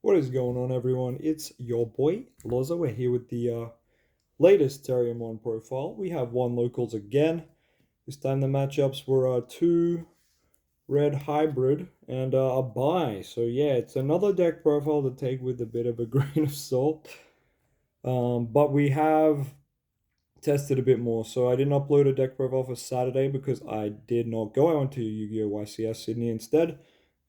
What is going on, everyone? It's your boy Loza. We're here with the latest Terriermon profile. We have one locals again. This time the matchups were two red hybrid and a buy. So yeah, it's another deck profile to take with a bit of a grain of salt. But we have tested a bit more. So I didn't upload a deck profile for Saturday because I did not go. I went to Yu-Gi-Oh! YCS Sydney instead.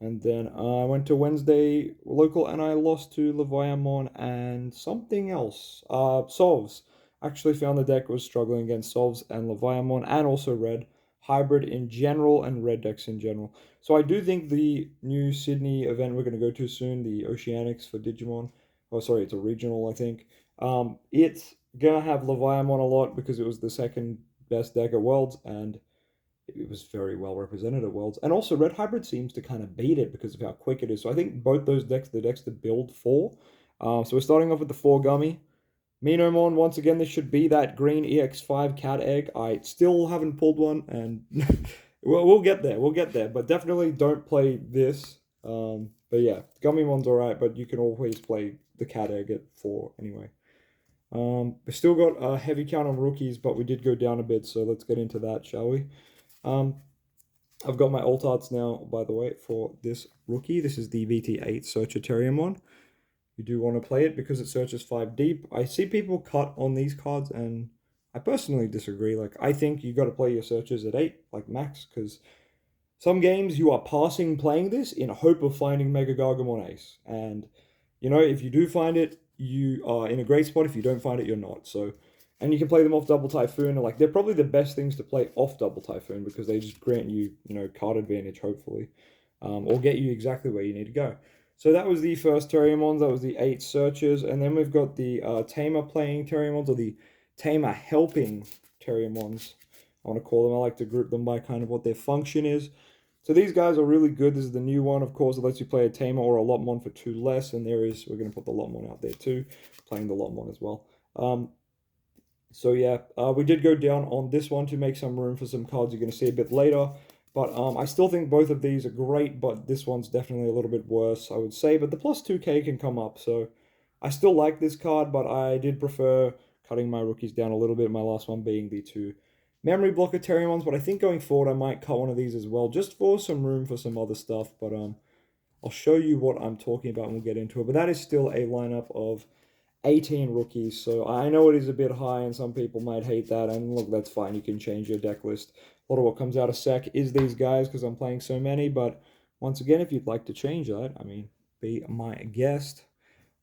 And then I went to Wednesday local and I lost to Leviamon and something else. Solves. Actually found the deck was struggling against Solves and Leviamon and also Red. Hybrid in general and red decks in general. So I do think the new Sydney event we're going to go to soon, the Oceanics for Digimon. Oh, sorry, it's a regional, I think. It's gonna have Leviamon a lot because it was the second best deck at Worlds and it was very well represented at Worlds. And also Red Hybrid seems to kind of beat it because of how quick it is. So I think both those decks, the decks to build for. So we're starting off with the 4 Gummy. Minomon, once again, this should be that green EX5 cat egg. I still haven't pulled one, and we'll get there. We'll get there. But definitely don't play this. But yeah, Gummymon's alright, but you can always play the cat egg at 4 anyway. We still got a heavy count on rookies, but we did go down a bit, so let's get into that, shall we? I've got my alt arts now, by the way, for this rookie. This is the VT8 Searcher Terriermon. You do want to play it because it searches 5 deep. I see people cut on these cards, and I personally disagree. Like, I think you got to play your searches at 8, like max, because some games you are passing playing this in hope of finding Mega Gargamon Ace. And, you know, if you do find it, you are in a great spot. If you don't find it, you're not. So, and you can play them off Double Typhoon. And, like, they're probably the best things to play off Double Typhoon because they just grant you, you know, card advantage, hopefully, or get you exactly where you need to go. So that was the first Terriermons. That was the 8 searches. And then we've got the Tamer playing Terriermons, or the Tamer helping Terriermons. I want to call them. I like to group them by kind of what their function is. So these guys are really good. This is the new one, of course. It lets you play a Tamer or a Lotmon for 2 less. And there is, we're going to put the Lotmon out there too, playing the Lotmon as well. So yeah, we did go down on this one to make some room for some cards you're going to see a bit later. But I still think both of these are great, but this one's definitely a little bit worse, I would say. But the plus 2k can come up, so I still like this card, but I did prefer cutting my rookies down a little bit, my last one being the 2 memory blocker Terriermons. But I think going forward I might cut one of these as well, just for some room for some other stuff. But I'll show you what I'm talking about and we'll get into it. But that is still a lineup of 18 rookies, so I know it is a bit high and some people might hate that, and look, that's fine, you can change your deck list. A lot of what comes out of SEC is these guys because I'm playing so many, but once again, if you'd like to change that, I mean, be my guest.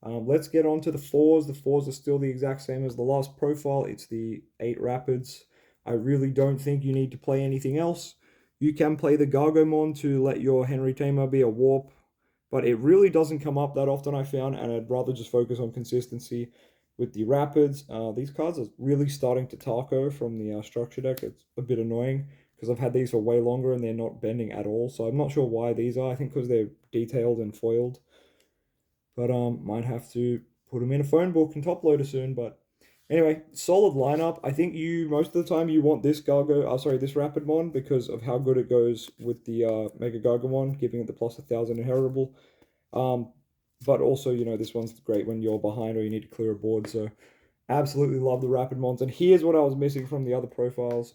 Let's get on to the 4s. The 4s are still the exact same as the last profile. It's the 8 Rapids. I really don't think you need to play anything else. You can play the Gargomon to let your Henry Tamer be a warp, but it really doesn't come up that often, I found, and I'd rather just focus on consistency with the Rapids. These cards are really starting to taco from the structure deck. It's a bit annoying because I've had these for way longer and they're not bending at all, so I'm not sure why these are. I think because they're detailed and foiled, but might have to put them in a phone book and top loader soon. But anyway, solid lineup. I think you most of the time you want this this Rapidmon because of how good it goes with the Mega Gargamon, giving it the plus 1,000 inheritable. But also, you know, this one's great when you're behind or you need to clear a board. So absolutely love the Rapidmons. And here's what I was missing from the other profiles.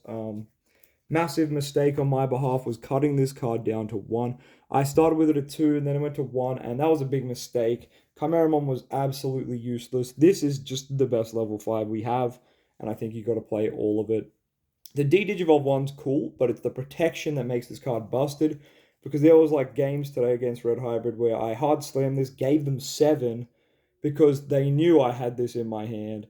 Massive mistake on my behalf was cutting this card down to 1. I started with it at 2 and then it went to 1, and that was a big mistake. Chimeramon was absolutely useless. This is just the best level 5 we have, and I think you got to play all of it. The D-Digivolve one's cool, but it's the protection that makes this card busted, because there was like games today against Red Hybrid where I hard slammed this, gave them 7, because they knew I had this in my hand,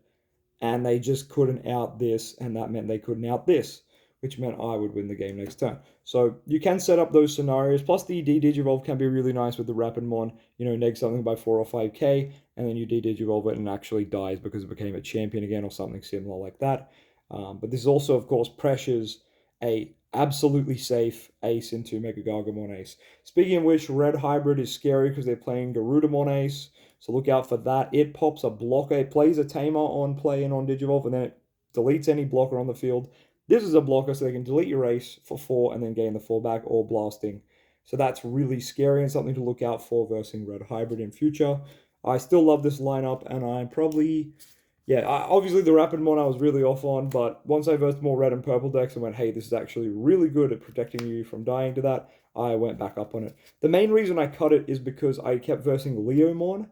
and they just couldn't out this, and that meant they couldn't out this, which meant I would win the game next turn. So you can set up those scenarios. Plus the D-Digivolve can be really nice with the Rapidmon, you know, neg something by 4 or 5k, and then you D-Digivolve it and it actually dies because it became a champion again or something similar like that. But this also, of course, pressures a absolutely safe ace into Mega Gargamon Ace. Speaking of which, Red Hybrid is scary because they're playing Garudamon Ace, so look out for that. It pops a blocker, it plays a Tamer on play and on Digivolve, and then it deletes any blocker on the field. This is a blocker, so they can delete your ace for 4 and then gain the 4 back, or blasting So that's really scary and something to look out for versus Red Hybrid in future. I still love this lineup, and I'm probably, yeah, obviously the Rapidmon I was really off on, but once I versed more red and purple decks and went, hey, this is actually really good at protecting you from dying to that, I went back up on it. The main reason I cut it is because I kept versing Leomon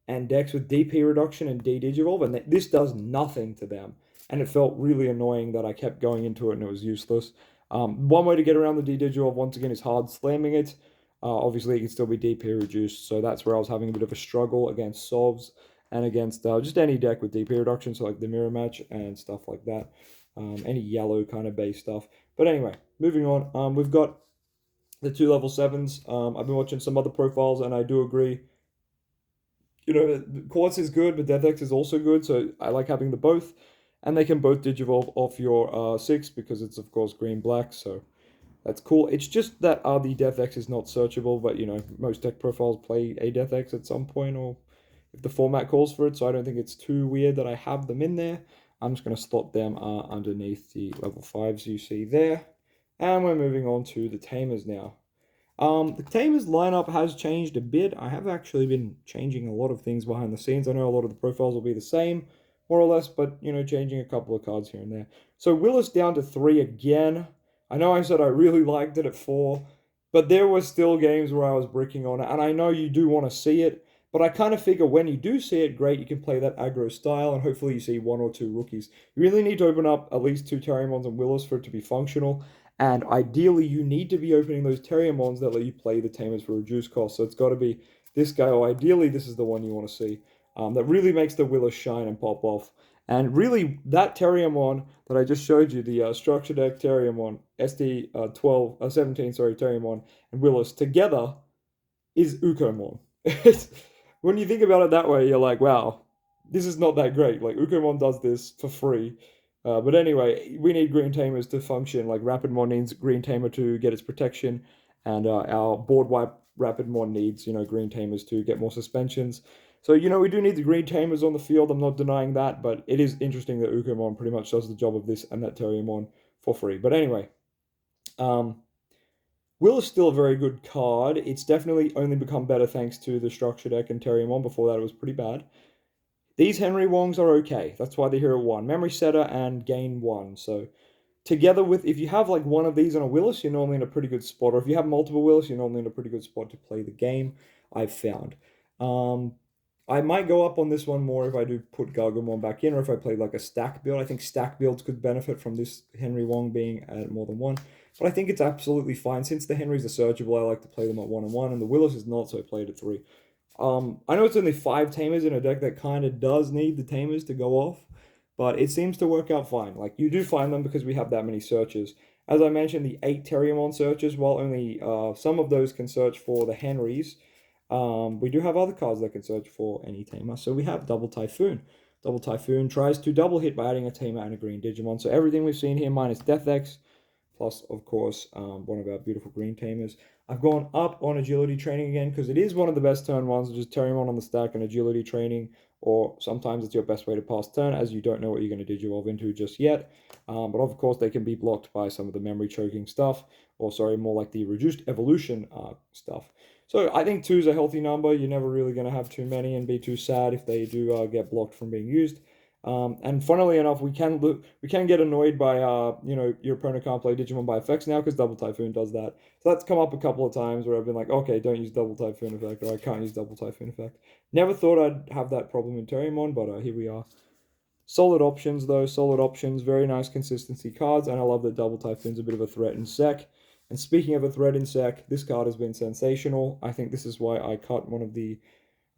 and decks with DP reduction and D-Digivolve, and this does nothing to them. And it felt really annoying that I kept going into it and it was useless. One way to get around the D-Digivolve, once again, is hard slamming it. Obviously, it can still be DP reduced, so that's where I was having a bit of a struggle against Solves and against just any deck with DP reduction, so like the Mirror Match and stuff like that. Any yellow kind of base stuff. But anyway, moving on. We've got the 2 level 7s. I've been watching some other profiles, and I do agree. You know, Quartz is good, but DeathX is also good, so I like having the both. And they can both Digivolve off your 6 because it's, of course, green-black, so that's cool. It's just that the DeathX is not searchable, but, you know, most deck profiles play a DeathX at some point, or if the format calls for it, so I don't think it's too weird that I have them in there. I'm just going to slot them underneath the level 5s you see there. And we're moving on to the Tamers now. The Tamers lineup has changed a bit. I have actually been changing a lot of things behind the scenes. I know a lot of the profiles will be the same, more or less, but, you know, changing a couple of cards here and there. So Willis down to 3 again. I know I said I really liked it at 4, but there were still games where I was bricking on it, and I know you do want to see it, but I kind of figure when you do see it, great, you can play that aggro style, and hopefully you see 1 or 2 rookies. You really need to open up at least 2 Terriermons and Willis for it to be functional, and ideally you need to be opening those Terriermons that let you play the Tamers for reduced cost, so it's got to be this guy, or ideally this is the one you want to see. That really makes the Willis shine and pop off. And really, that Terriermon that I just showed you, the Structure Deck Terriermon, ST17, sorry, Terriermon, and Willis together is Ukomon. When you think about it that way, you're like, wow, this is not that great. Like, Ukomon does this for free. But anyway, we need Green Tamers to function. Like, Rapidmon needs Green Tamer to get its protection, and our board wipe Rapidmon needs, you know, Green Tamers to get more suspensions. So, you know, we do need the Green Tamers on the field. I'm not denying that, but it is interesting that Ukomon pretty much does the job of this and that Terriermon for free. But anyway, Will is still a very good card. It's definitely only become better thanks to the Structure Deck and Terriermon. Before that, it was pretty bad. These Henry Wongs are okay. That's why they're here at 1. Memory Setter and Gain 1. So together with, if you have like one of these on a Willis, you're normally in a pretty good spot. Or if you have multiple Willis, you're normally in a pretty good spot to play the game, I've found. I might go up on this one more if I do put Gargomon back in, or if I play like a stack build. I think stack builds could benefit from this Henry Wong being at more than 1. But I think it's absolutely fine. Since the Henrys are searchable, I like to play them at 1 and 1, and the Willis is not, so I played at 3. I know it's only 5 Tamers in a deck that kind of does need the Tamers to go off, but it seems to work out fine. Like, you do find them because we have that many searches. As I mentioned, the 8 Terriermon searches, while only some of those can search for the Henrys, we do have other cards that can search for any Tamer. So we have Double Typhoon. Double Typhoon tries to double hit by adding a Tamer and a green Digimon. So everything we've seen here minus DeathX, plus, of course, one of our beautiful green Tamers. I've gone up on Agility Training again because it is one of the best turn ones, just Terriermon on the stack and Agility Training, or sometimes it's your best way to pass turn as you don't know what you're going to Digivolve into just yet. But of course, they can be blocked by some of the memory choking stuff, or sorry, more like the reduced evolution stuff. So I think 2 is a healthy number. You're never really going to have too many and be too sad if they do get blocked from being used. And funnily enough, we can get annoyed by you know, your opponent can't play Digimon by effects now because Double Typhoon does that. So that's come up a couple of times where I've been like, okay, don't use Double Typhoon effect, or I can't use Double Typhoon effect. Never thought I'd have that problem in Terriermon, but here we are. Solid options though, solid options, very nice consistency cards, and I love that Double Typhoon's a bit of a threat in Sec. And speaking of a threat in Sec, this card has been sensational. I think this is why I cut one of the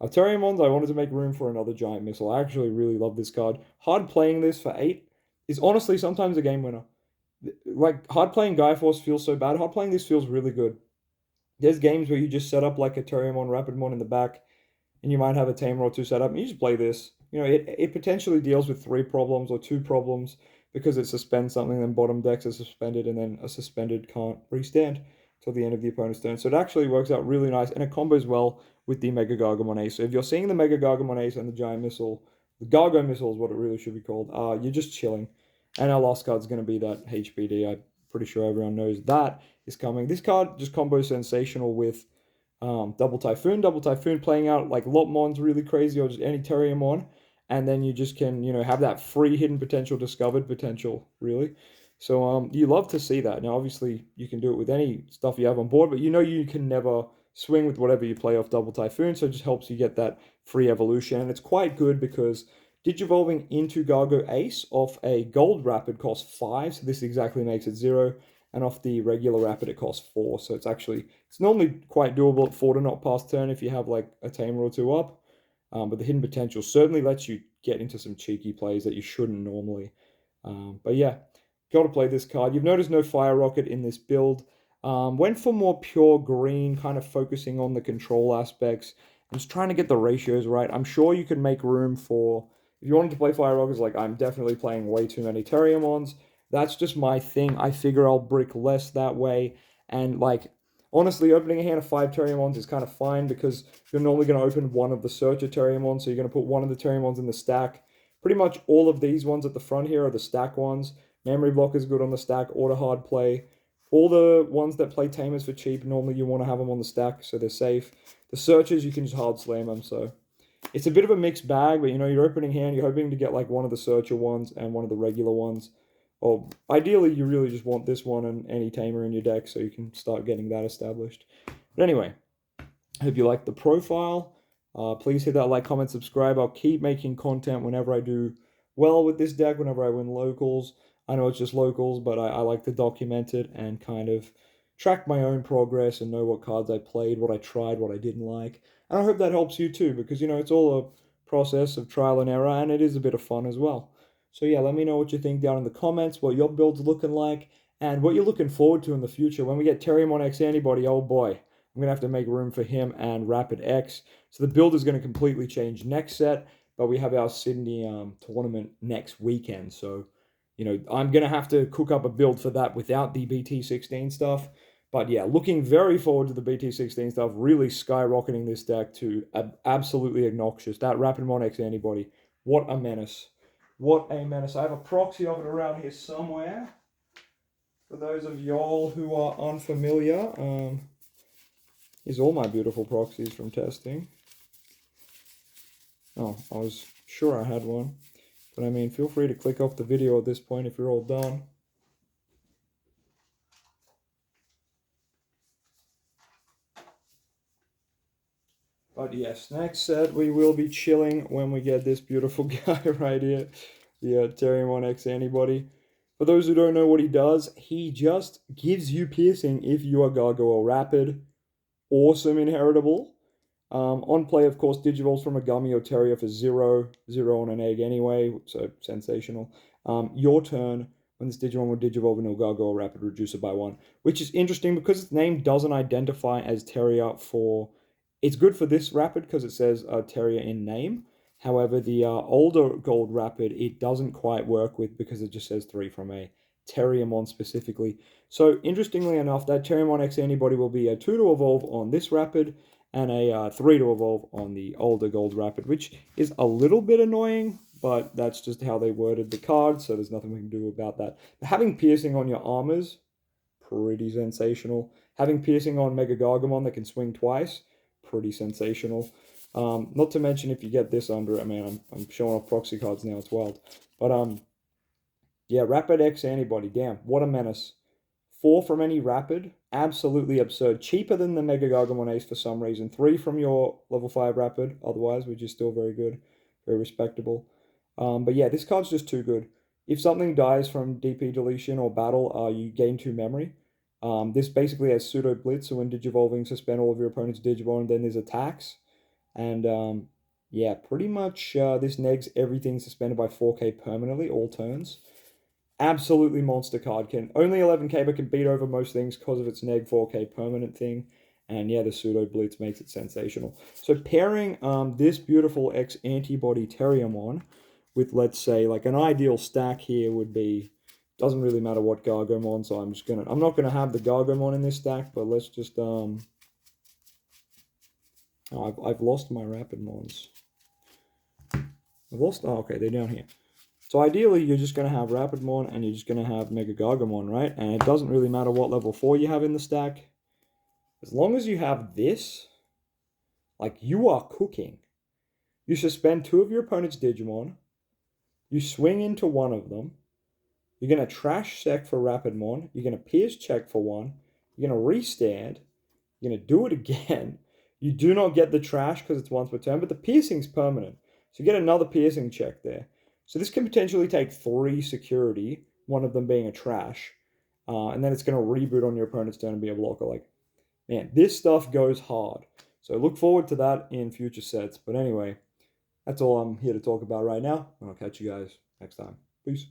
Terriermons. I wanted to make room for another Giant Missile. I actually really love this card. Hard playing this for 8 is honestly sometimes a game winner. Like, hard playing Gaia Force feels so bad. Hard playing this feels really good. There's games where you just set up like a Terriermon, Rapidmon in the back, and you might have a Tamer or 2 set up, and you just play this. You know, it potentially deals with 3 problems or 2 problems because it suspends something, then bottom decks are suspended, and then a suspended can't restand till the end of the opponent's turn. So it actually works out really nice, and it combos well with the Mega Gargomon Ace. So if you're seeing the Mega Gargomon Ace and the Giant Missile, the Gargo Missile is what it really should be called, you're just chilling. And our last card is going to be that HBD. I pretty sure everyone knows that is coming. This card just combos sensational with Double Typhoon. Double Typhoon playing out like Lopmon's really crazy, or just any Terriermon, and then you just can, have that free hidden potential, discovered potential, really. So you love to see that. Now, obviously, you can do it with any stuff you have on board, but you can never swing with whatever you play off Double Typhoon, so it just helps you get that free evolution. And it's quite good because Digivolving into Gargo Ace off a Gold Rapid costs 5, so this exactly makes it 0, and off the regular Rapid it costs 4, so it's normally quite doable at 4 to not pass turn if you have like a Tamer or 2 up, but the hidden potential certainly lets you get into some cheeky plays that you shouldn't normally. But yeah, got to play this card. You've noticed no Fire Rocket in this build. Went for more pure green, kind of focusing on the control aspects. I'm just trying to get the ratios right. I'm sure you can make room for, if you wanted to play Fire Rockets, like I'm definitely playing way too many Terriermons. That's just my thing. I figure I'll brick less that way. And like, honestly, opening a hand of 5 Terriermons is kind of fine because you're normally going to open one of the Searcher Terriermons. So you're going to put one of the Terriermons in the stack. Pretty much all of these ones at the front here are the stack ones. Memory Block is good on the stack, Auto Hard Play. All the ones that play Tamers for cheap, normally you want to have them on the stack so they're safe. The Searchers, you can just hard slam them, so it's a bit of a mixed bag, but you're opening hand, you're hoping to get like one of the Searcher ones and one of the regular ones. Or ideally, you really just want this one and any Tamer in your deck so you can start getting that established. But anyway, I hope you like the profile. Please hit that like, comment, subscribe. I'll keep making content whenever I do well with this deck, whenever I win locals. I know it's just locals, but I like to document it and kind of track my own progress and know what cards I played, what I tried, what I didn't like. And I hope that helps you too, because, it's all a process of trial and error, and it is a bit of fun as well. So yeah, let me know what you think down in the comments, what your build's looking like, and what you're looking forward to in the future. When we get Terriermon X Antibody, oh boy, I'm going to have to make room for him and Rapid X. So the build is going to completely change next set, but we have our Sydney tournament next weekend. So, I'm going to have to cook up a build for that without the BT16 stuff. But yeah, looking very forward to the BT16 stuff, really skyrocketing this deck to absolutely obnoxious. That Rapidmon X Antibody, what a menace. What a menace. I have a proxy of it around here somewhere. For those of y'all who are unfamiliar, here's all my beautiful proxies from testing. Oh, I was sure I had one. But I mean, feel free to click off the video at this point if you're all done. But yes, next set we will be chilling when we get this beautiful guy right here. The Terriermon X Antibody. For those who don't know what he does, he just gives you piercing if you are Gargoyle Rapid. Awesome inheritable. On play, of course, Digivolves from a Gummy or Terrier for 0 on an egg anyway, so sensational. Your turn, when this Digimon will Digivolve into a Gargoyle Rapid, reduce it by 1, which is interesting because its name doesn't identify as Terrier for... It's good for this Rapid because it says Terrier in name. However, the older Gold Rapid, it doesn't quite work with because it just says 3 from a Terriermon specifically. So, interestingly enough, that Terriermon X Antibody will be a 2 to evolve on this Rapid, and a 3 to evolve on the older Gold Rapid, which is a little bit annoying, but that's just how they worded the card, so there's nothing we can do about that. But having piercing on your armors, pretty sensational. Having piercing on Mega Gargamon that can swing twice, pretty sensational. Not to mention if you get this under it, man, I'm showing off proxy cards now, it's wild. But yeah, Rapid X Antibody, damn, what a menace. 4 from any Rapid, absolutely absurd. Cheaper than the Mega Gargamon Ace for some reason. 3 from your level 5 Rapid, otherwise, which is still very good, very respectable. But yeah, this card's just too good. If something dies from DP deletion or battle, you gain 2 memory. This basically has Pseudo Blitz, so when Digivolving, suspend all of your opponent's Digimon, and then there's attacks. And yeah, pretty much this negs everything suspended by 4K permanently, all turns. Absolutely monster card. Only 11k, but can beat over most things because of its neg 4k permanent thing. And yeah, the Pseudo Blitz makes it sensational. So pairing this beautiful X Antibody Terriermon with, let's say, like an ideal stack here would be, doesn't really matter what Gargomon, so I'm not gonna have the Gargomon in this stack, but let's just oh, I've lost my Rapidmons. Oh, okay, they're down here. So ideally, you're just going to have Rapidmon and you're just going to have Mega Gargamon, right? And it doesn't really matter what level 4 you have in the stack. As long as you have this, like, you are cooking. You suspend 2 of your opponent's Digimon. You swing into one of them. You're going to trash check for Rapidmon. You're going to pierce check for one. You're going to restand. You're going to do it again. You do not get the trash because it's once per turn, but the piercing's permanent. So you get another piercing check there. So this can potentially take 3 security, one of them being a trash. And then it's going to reboot on your opponent's turn and be a blocker. Like, man, this stuff goes hard. So look forward to that in future sets. But anyway, that's all I'm here to talk about right now. And I'll catch you guys next time. Peace.